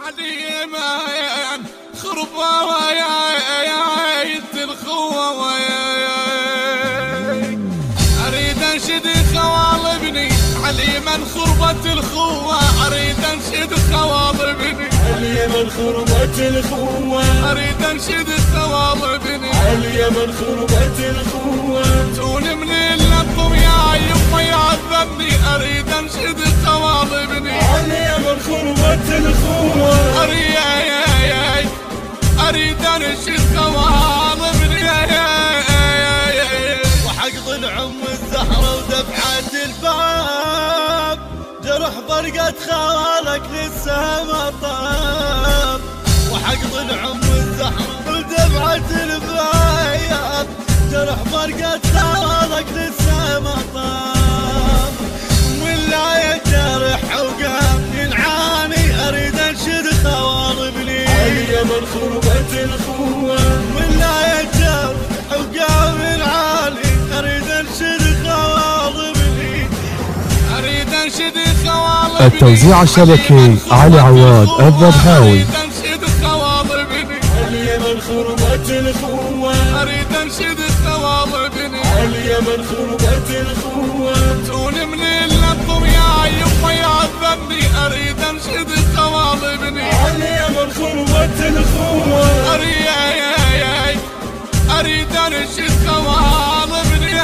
عليمان خربة ويايت الخوة أريد أنشد خوالبني عليمان خربة الخوة أريد أنشد خوالبني عليمان خربة الخوة أريد أنشد خوالبني عليمان خربة الخوة تون من اللطم يا يما يعذبني أريد أنشد خوالبني عليمان خربة الخوة أريد أنشد خوالبني وحق ضلع الزهرة ودفعة الباب جرح برقة خوالك لسه ما طاب وحق ضلع الزهرة ودفعة الباب جرح برقة خوالك لسه ما طاب ولا يجرح وقام ينعاني أريد أنشد خوالبني عليمان خربة الخوة ولا يجرح وقام ينعاني أريد أنشد خوالبني أريد أنشد خوالبني التوزيع الشبكي علي عواد الذبحاوي أريد أنشد خوالبني عليمان خربة الخوة أريد أنشد خوالبني عليمان خربة الخوة تون من اللطم يا يما يعذبني أريد أنشد خوالبني عليمان خربة الخوة أريد أنشد خوالبني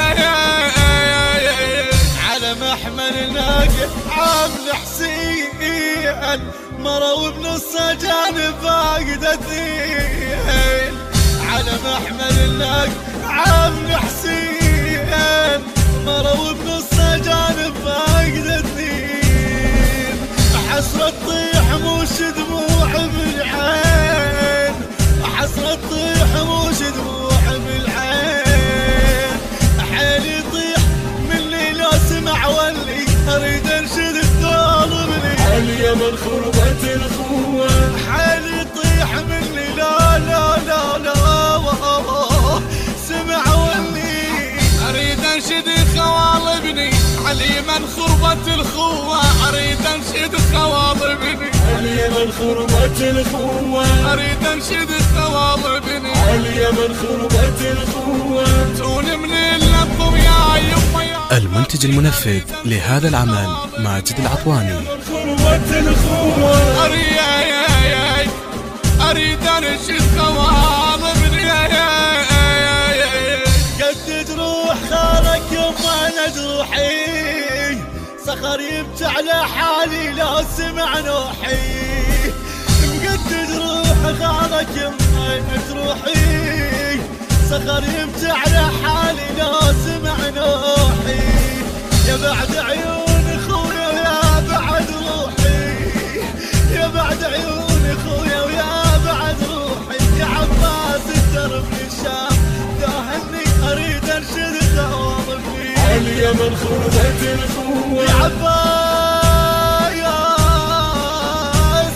على محمل ناقة عامل حسين مروا بنص جانب فاقد اثنين على محمل الناقة عامل حسين مروا بنص جانب فاقد اثنين حسرة تطيح موش دموع بالعين حسرة تطيح موش دموع بالعين حيلي يطيح مني لو سمع ولي اريد انشد خوالبني عليمان خربة الخوة حيلي يطيح مني لا لا لا لا سمع ولي أريد أنشد خوالبني عليمان خربة الخوة أريد أنشد خوالبني عليمان خربة الخوة أريد أنشد خوالبني عليمان خربة الخوة تون من اللطم يا يما المنتج المنفذ لهذا العمل ماجد العطواني. خربة الخوة أريد أنشد خوالبني قد جروح خالك يما انا جروحي صخر يبكي على حالي لو سمع نوحي قد جروح خالك يما انا جروحي صخر يبكي على حالي لو سمع نوحي يا بعد عيون خويا ويا بعد روحي يا بعد عيون خويا ويا بعد روحي يا عباس الدرب للشام داهني اريد انشد خوالبني عليمان خربة الخوة يا عباس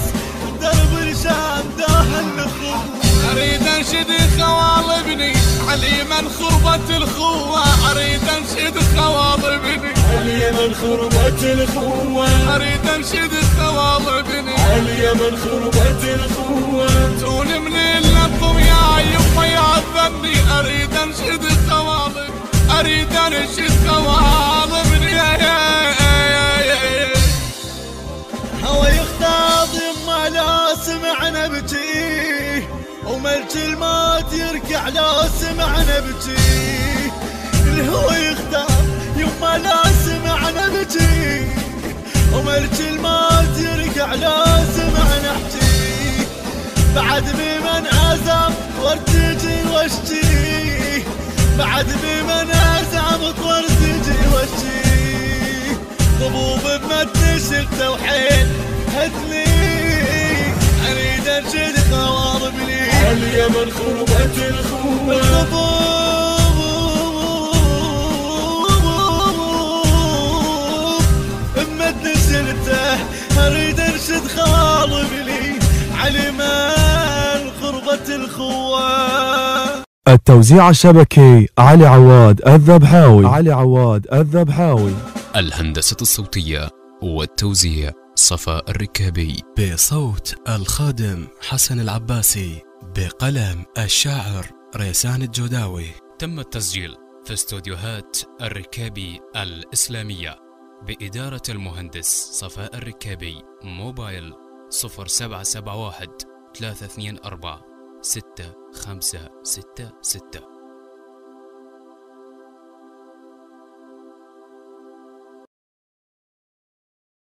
درب الشام داهن خويا أريد أنشد خوالبني عليمان خربة الخوة أريد أنشد خوالبني عليمان خربة الخوة أريد أنشد خوالبني عليمان خربة الخوة تون من اللطم يا يما يعذبني أريد أنشد خوالبني أريد أنشد خوالبني هوا يختاض يما لا سمعنا بجي وملك الموت يركع لو سمعنا بجي الهوى يختاض يما لا سمعنا بجي وملك الموت يركع لو سمعنا حجي بعد بمن عزم وارتجي واشجي بعد بمن عزم وارتجي واشجي ضبوب بمدش التوحيد هدني اريد انشد خوالبني عليمان خربة الخوة بمدش اريد انشد خوالبني عليمان خربة الخوة. التوزيع الشبكي علي عواد الذبحاوي. الهندسة الصوتية والتوزيع صفاء الركابي، بصوت الخادم حسن العباسي، بقلم الشاعر ريسان الجوداوي. تم التسجيل في استوديوهات الركابي الإسلامية بإدارة المهندس صفاء الركابي. موبايل 0771 324 6566.